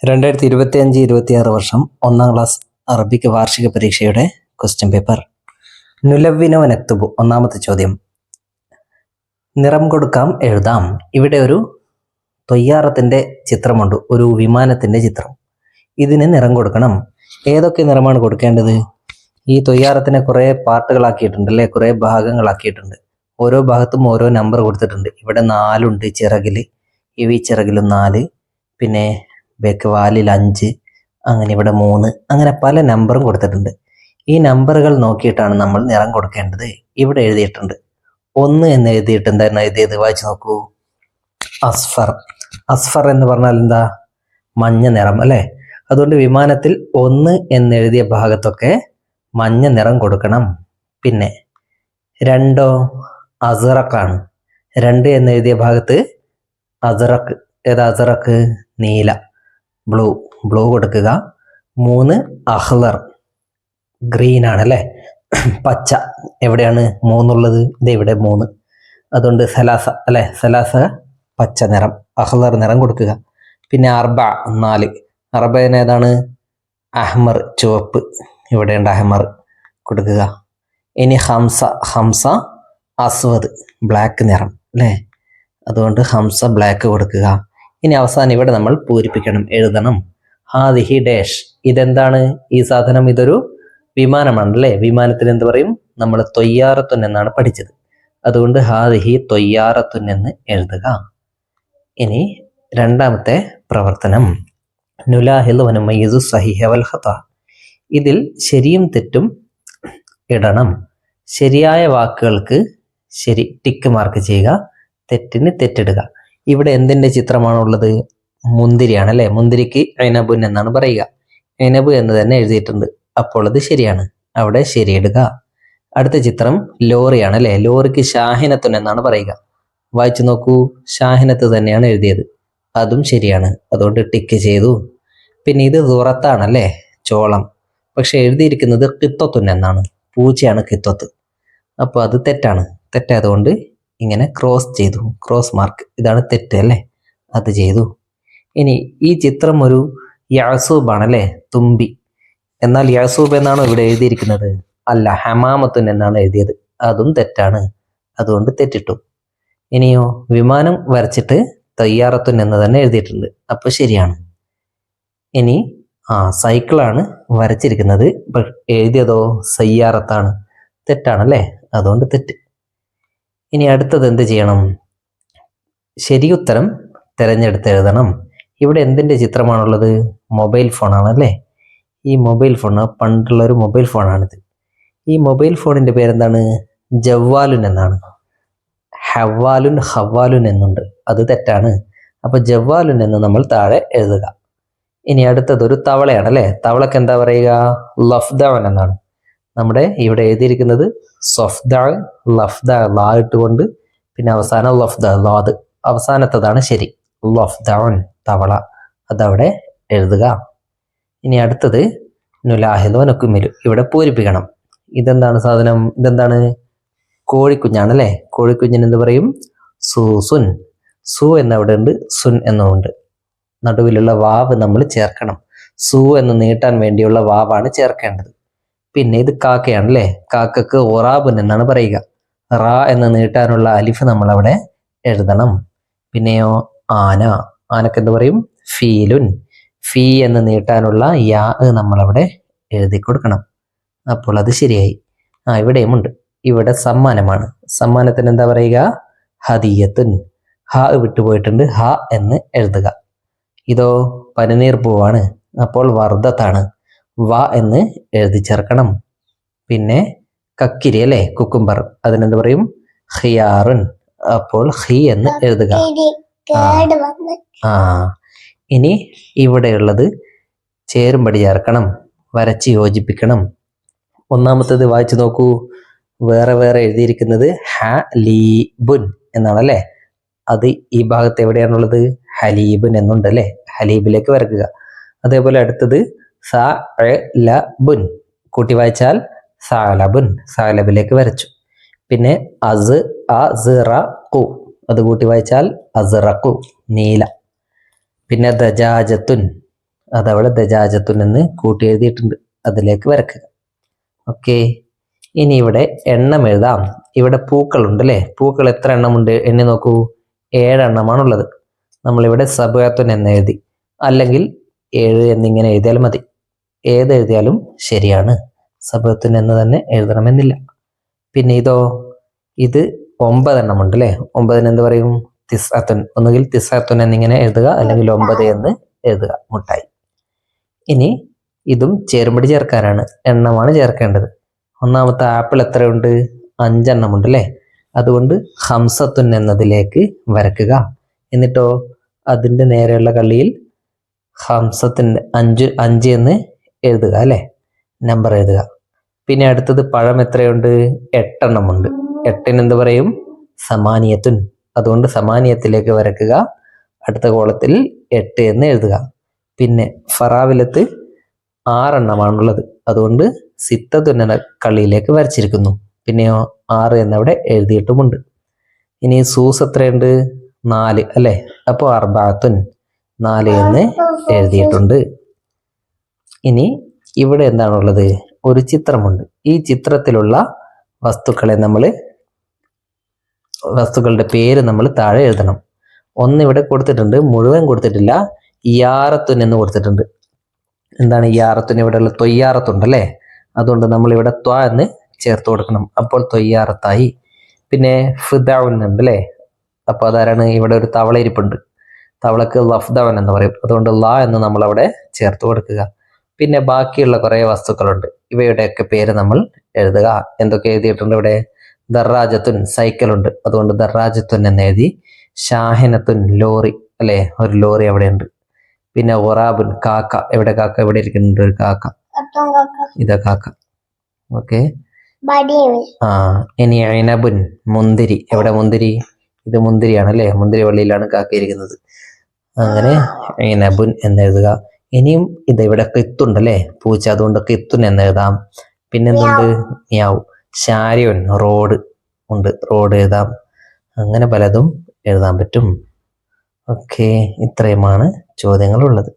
2025-26 വർഷം 1-ാം class Arabic വാർഷിക പരീക്ഷയുടെ ക്വസ്റ്റ്യൻ പേപ്പർ. നുലവ്വിനു വനക്തുബു. ഒന്നാമത്തെ ചോദ്യം. നിറം കൊടുക്കാം, എഴുതാം. ഇവിടെ ഒരു തൊയ്യാറത്തിൻ്റെ ചിത്രമുണ്ട്, ഒരു വിമാനത്തിൻ്റെ ചിത്രം. ഇതിന് നിറം കൊടുക്കണം. ഏതൊക്കെ നിറമാണ് കൊടുക്കേണ്ടത്? ഈ തൊയ്യാറത്തിനെ കുറേ പാർട്ടുകളാക്കിയിട്ടുണ്ട് അല്ലേ, കുറേ ഭാഗങ്ങളാക്കിയിട്ടുണ്ട്. ഓരോ ഭാഗത്തും ഓരോ നമ്പർ കൊടുത്തിട്ടുണ്ട്. ഇവിടെ 4 ഉണ്ട് ചിറകിൽ, ഈ ചിറകിലും 4, പിന്നെ ബേക്ക് വാലിൽ 5, അങ്ങനെ ഇവിടെ 3, അങ്ങനെ പല നമ്പറും കൊടുത്തിട്ടുണ്ട്. ഈ നമ്പറുകൾ നോക്കിയിട്ടാണ് നമ്മൾ നിറം കൊടുക്കേണ്ടത്. ഇവിടെ എഴുതിയിട്ടുണ്ട് 1 എന്ന് എഴുതിയിട്ട് എന്തായിരുന്നു എഴുതിയത്? വായിച്ചു നോക്കൂ. അസ്ഫർ. അസ്ഫർ എന്ന് പറഞ്ഞാൽ എന്താ? മഞ്ഞ നിറം അല്ലേ. അതുകൊണ്ട് വിമാനത്തിൽ 1 എന്നെഴുതിയ ഭാഗത്തൊക്കെ മഞ്ഞ നിറം കൊടുക്കണം. പിന്നെ 2 അസറക്കാണ്. 2 എന്നെഴുതിയ ഭാഗത്ത് അസറക്ക്. ഏതാ അസറക്ക്? നീല, ബ്ലൂ കൊടുക്കുക. 3 അഹ്ലർ, ഗ്രീൻ ആണല്ലേ, പച്ച. എവിടെയാണ് 3 ഉള്ളത്? ഇത് ഇവിടെ 3. അതുകൊണ്ട് സലാസ അല്ലേ, സലാസ പച്ച നിറം, അഹ്ലർ നിറം കൊടുക്കുക. പിന്നെ അർബ 4. അർബന് ഏതാണ്? അഹ്മർ, ചുവപ്പ്. ഇവിടെയുണ്ട് അഹ്മർ കൊടുക്കുക. ഇനി ഹംസ അസ്വദ്, ബ്ലാക്ക് നിറം അല്ലേ. അതുകൊണ്ട് ഹംസ ബ്ലാക്ക് കൊടുക്കുക. ഇനി അവസാനം ഇവിടെ നമ്മൾ പൂരിപ്പിക്കണം, എഴുതണം. ഹാദിഹി ഡാഷ്. ഇതെന്താണ് ഈ സാധനം? ഇതൊരു വിമാനമാണ് അല്ലേ. വിമാനത്തിന് എന്ത് പറയും? നമ്മൾ തൊയ്യാറത്തുൻ എന്നാണ് പഠിച്ചത്. അതുകൊണ്ട് ഹാദിഹി തൊയ്യാറത്തുൻ എന്ന് എഴുതുക. ഇനി രണ്ടാമത്തെ പ്രവർത്തനം. നുലാഹിൽ വനുമയ്യിസു സഹിഹ വൽ ഖത. ഇതിൽ ശരിയും തെറ്റും ഇടണം. ശരിയായ വാക്കുകൾക്ക് ശരി ടിക്ക് മാർക്ക് ചെയ്യുക, തെറ്റിന് തെറ്റിടുക. ഇവിടെ എന്തിൻ്റെ ചിത്രമാണുള്ളത്? മുന്തിരിയാണ് അല്ലേ. മുന്തിരിക്ക് ഐനബുൻ എന്നാണ് പറയുക. ഐനബ് എന്ന് തന്നെ എഴുതിയിട്ടുണ്ട്, അപ്പോൾ അത് ശരിയാണ്, അവിടെ ശരിയിടുക. അടുത്ത ചിത്രം ലോറിയാണ് അല്ലേ. ലോറിക്ക് ഷാഹിനത്തുൻ എന്നാണ് പറയുക. വായിച്ചു നോക്കൂ, ഷാഹിനത്ത് തന്നെയാണ് എഴുതിയത്, അതും ശരിയാണ്, അതുകൊണ്ട് ടിക്ക് ചെയ്തു. പിന്നെ ഇത് ദുറത്താണല്ലേ, ചോളം. പക്ഷെ എഴുതിയിരിക്കുന്നത് കിത്തൊത്തുൻ എന്നാണ്, പൂച്ചയാണ് കിത്തൊത്ത്, അപ്പോൾ അത് തെറ്റാണ്. തെറ്റായതുകൊണ്ട് ഇങ്ങനെ ക്രോസ് ചെയ്തു, ക്രോസ് മാർക്ക്. ഇതാണ് തെറ്റ് അല്ലേ, അത് ചെയ്തു. ഇനി ഈ ചിത്രം ഒരു യാസൂബാണ് അല്ലേ, തുമ്പി. എന്നാൽ യാസൂബ് എന്നാണോ ഇവിടെ എഴുതിയിരിക്കുന്നത്? അല്ല, ഹമാമത്തുൻ എന്നാണ് എഴുതിയത്, അതും തെറ്റാണ്, അതുകൊണ്ട് തെറ്റിട്ടു. ഇനിയോ വിമാനം വരച്ചിട്ട് തയ്യാറത്തുൻ എന്ന് തന്നെ എഴുതിയിട്ടുണ്ട്, അപ്പോൾ ശരിയാണ്. ഇനി സൈക്കിളാണ് വരച്ചിരിക്കുന്നത്, എഴുതിയതോ സയ്യാറത്താണ്, തെറ്റാണല്ലേ, അതുകൊണ്ട് തെറ്റ്. ഇനി അടുത്തത് എന്ത് ചെയ്യണം? ശരിയുത്തരം തിരഞ്ഞെടുത്ത് എഴുതണം. ഇവിടെ എന്തിൻ്റെ ചിത്രമാണുള്ളത്? മൊബൈൽ ഫോണാണല്ലേ. ഈ മൊബൈൽ ഫോൺ പണ്ടുള്ളൊരു മൊബൈൽ ഫോണാണിത്. ഈ മൊബൈൽ ഫോണിൻ്റെ പേരെന്താണ്? ജവ്വാലുൻ എന്നാണ്. ഹവ്വാലുൻ എന്നുണ്ട്, അത് തെറ്റാണ്. അപ്പോൾ ജവ്വാലുൻ എന്ന് നമ്മൾ താഴെ എഴുതുക. ഇനി അടുത്തത് ഒരു തവളയാണല്ലേ. തവളക്ക് എന്താ പറയുക? ലഫ്ദവൻ എന്നാണ്. നമ്മുടെ ഇവിടെ എഴുതിയിരിക്കുന്നത് സൊഫ്ദ, ലഫ്ദ, ലാ ഇട്ടുകൊണ്ട്, പിന്നെ അവസാനം ലഫ്ദ, ലാദ്, അവസാനത്തതാണ് ശരി. ലഫ്ദവൻ, തവള, അതവിടെ എഴുതുക. ഇനി അടുത്തത് നുലാഹിദോ നക്കുമിലു. ഇവിടെ പൂരിപ്പിക്കണം. ഇതെന്താണ് സാധനം? ഇതെന്താണ്? കോഴിക്കുഞ്ഞാണല്ലേ. കോഴിക്കുഞ്ഞിന് എന്ത് പറയും? സൂസുൻ. സു എന്നവിടെ ഉണ്ട്, സുൻ എന്നുമുണ്ട്. നടുവിലുള്ള വാവ് നമ്മൾ ചേർക്കണം. സു എന്ന് നീട്ടാൻ വേണ്ടിയുള്ള വാവാണ് ചേർക്കേണ്ടത്. പിന്നെ ഇത് കാക്കയാണല്ലേ. കാക്കക്ക് ഒറാബുൻ എന്നാണ് പറയുക. റാ എന്ന് നീട്ടാനുള്ള അലിഫ് നമ്മൾ അവിടെ എഴുതണം. പിന്നെയോ ആന. ആനക്ക് എന്ത് പറയും? ഫീലുൻ. ഫീ എന്ന് നീട്ടാനുള്ള യാ നമ്മളവിടെ എഴുതി കൊടുക്കണം, അപ്പോൾ അത് ശരിയായി. ഇവിടെയും ഉണ്ട്. ഇവിടെ സമ്മാനമാണ്. സമ്മാനത്തിന് എന്താ പറയുക? ഹദിയത്തുൻ. ഹ വിട്ടുപോയിട്ടുണ്ട്, ഹ എന്ന് എഴുതുക. ഇതോ പനിനീർ പൂവാണ്, അപ്പോൾ വർദ്ധത്താണ്, വ എന്ന് എഴുതി ചേർക്കണം. പിന്നെ കക്കിരി അല്ലേ, കുക്കുംബർ, അതിനെന്ത് പറയും? ഖിയാറുൻ, അപ്പോൾ ഹി എന്ന് എഴുതുക. ഇനി ഇവിടെയുള്ളത് ചേരുംപടി ചേർക്കണം, വരച്ച് യോജിപ്പിക്കണം. ഒന്നാമത്തേത് വായിച്ചു നോക്കൂ. വേറെ വേറെ എഴുതിയിരിക്കുന്നത് ഹലീബുൻ എന്നാണല്ലേ. അത് ഈ ഭാഗത്ത് എവിടെയാണുള്ളത്? ഹലീബുൻ എന്നുണ്ട് അല്ലേ, ഹലീബിലേക്ക് വരക്കുക. അതേപോലെ അടുത്തത് സഅലബുൻ, കൂട്ടി വായിച്ചാൽ സാലബുൻ, സാലബിലേക്ക് വരച്ചു. പിന്നെ അസ്റഖു, അത് കൂട്ടി വായിച്ചാൽ അസ്റഖു, നീല. പിന്നെ ദജാജത്തുൻ, അതവിടെ ദജാജത്തുൻ എന്ന് കൂട്ടി എഴുതിയിട്ടുണ്ട്, അതിലേക്ക് വരക്കുക. ഓക്കെ, ഇനി ഇവിടെ എണ്ണം എഴുതാം. ഇവിടെ പൂക്കളുണ്ട് അല്ലേ? പൂക്കൾ എത്ര എണ്ണമുണ്ട് എണ്ണി നോക്കൂ. 7 എണ്ണമാണുള്ളത്. നമ്മളിവിടെ സബഅത്തുൻ എന്ന് എഴുതി, അല്ലെങ്കിൽ 7 എന്നിങ്ങനെ എഴുതിയാൽ മതി. ഏത് എഴുതിയാലും ശരിയാണ്. സബഅത്തുൻ എന്ന് തന്നെ എഴുതണമെന്നില്ല. പിന്നെ ഇതോ, ഇത് 9 എണ്ണമുണ്ട് അല്ലേ? 9 എന്ത് പറയും? തിസ്അത്തുൻ. ഒന്നുകിൽ തിസ്അത്തുൻ എന്നിങ്ങനെ എഴുതുക, അല്ലെങ്കിൽ 9 എന്ന് എഴുതുക. മുട്ടായി. ഇനി ഇതും ചേരുംപടി ചേർക്കാനാണ്, എണ്ണമാണ് ചേർക്കേണ്ടത്. ഒന്നാമത്തെ ആപ്പിൾ എത്രയുണ്ട്? 5 എണ്ണമുണ്ട് അല്ലേ? അതുകൊണ്ട് ഹംസത്തുൻ എന്നതിലേക്ക് വരക്കുക. എന്നിട്ടോ അതിൻ്റെ നേരെയുള്ള കള്ളിയിൽ ഹംസത്തിൻ്റെ 5 എന്ന് എഴുതുക അല്ലേ? നമ്പർ എഴുതുക. പിന്നെ അടുത്തത് പഴം എത്രയുണ്ട്? 8 എണ്ണമുണ്ട്. 8 എന്ത് പറയും? സമാനിയത്തുൻ. അതുകൊണ്ട് സമാനിയത്തിലേക്ക് വരക്കുക. അടുത്ത കോളത്തിൽ 8 എന്ന് എഴുതുക. പിന്നെ ഫറാവിലത്ത് 6 എണ്ണമാണുള്ളത്. അതുകൊണ്ട് സിത്തത്തുൻ എന്ന കള്ളിയിലേക്ക് വരച്ചിരിക്കുന്നു. പിന്നെയോ 6 എന്നവിടെ എഴുതിയിട്ടുമുണ്ട്. ഇനി സൂസ് എത്രയുണ്ട്? 4 അല്ലേ? അപ്പോൾ അർബഅത്തുൻ, 4 എന്ന് എഴുതിയിട്ടുണ്ട്. ഇനി ഇവിടെ എന്താണുള്ളത്? ഒരു ചിത്രമുണ്ട്. ഈ ചിത്രത്തിലുള്ള വസ്തുക്കളുടെ പേര് നമ്മൾ താഴെ എഴുതണം. ഒന്നിവിടെ കൊടുത്തിട്ടുണ്ട്, മുഴുവൻ കൊടുത്തിട്ടില്ല. ഇയാറത്തുൻ എന്ന് കൊടുത്തിട്ടുണ്ട്. എന്താണ് ഇയാറത്തുൻ? ഇവിടെയുള്ള തൊയ്യാറത്തുണ്ടല്ലേ? അതുകൊണ്ട് നമ്മളിവിടെ ത്വ എന്ന് ചേർത്ത് കൊടുക്കണം. അപ്പോൾ തൊയ്യാറത്തായി. പിന്നെ ഫിദൗൻ ഉണ്ട് അല്ലേ? അപ്പോൾ അതാരാണ്? ഇവിടെ ഒരു തവള ഇരിപ്പുണ്ട്. തവളക്ക് ലഫ്ദവൻ എന്ന് പറയും. അതുകൊണ്ട് ല എന്ന് നമ്മളവിടെ ചേർത്ത് കൊടുക്കുക. പിന്നെ ബാക്കിയുള്ള കുറേ വസ്തുക്കളുണ്ട്. ഇവയുടെയൊക്കെ പേര് നമ്മൾ എഴുതുക. എന്തൊക്കെ എഴുതിയിട്ടുണ്ട് ഇവിടെ? ദറാജത്തുൻ, സൈക്കിളുണ്ട്. അതുകൊണ്ട് ദറാജത്തുൻ എന്ന് എഴുതി. ഷാഹിനത്തുൻ, ലോറി അല്ലേ? ഒരു ലോറി അവിടെ ഉണ്ട്. പിന്നെ ഒറാബുൻ, കാക്ക. എവിടെ കാക്ക? ഇവിടെ ഇരിക്കുന്നുണ്ട് ഒരു കാക്ക. ഇതാ കാക്ക. ഓക്കെ. ഇനി ഐനബുൻ, മുന്തിരി. എവിടെ മുന്തിരി? ഇത് മുന്തിരിയാണ് അല്ലേ? മുന്തിരി വള്ളിയിലാണ് കാക്ക ഇരിക്കുന്നത്. അങ്ങനെ ഐനബുൻ എന്ന് എഴുതുക. ഇനിയും ഇത് ഇവിടെ കിത്തുണ്ടല്ലേ? പൂച്ച. അതുകൊണ്ട് കിത്തുൻ എന്ന് എഴുതാം. പിന്നെന്തുണ്ട്? മ്യാവ്. ഷാരിയോൻ, റോഡ് ഉണ്ട്. റോഡ് എഴുതാം. അങ്ങനെ പലതും എഴുതാൻ പറ്റും. ഓക്കെ, ഇത്രയുമാണ് ചോദ്യങ്ങളുള്ളത്.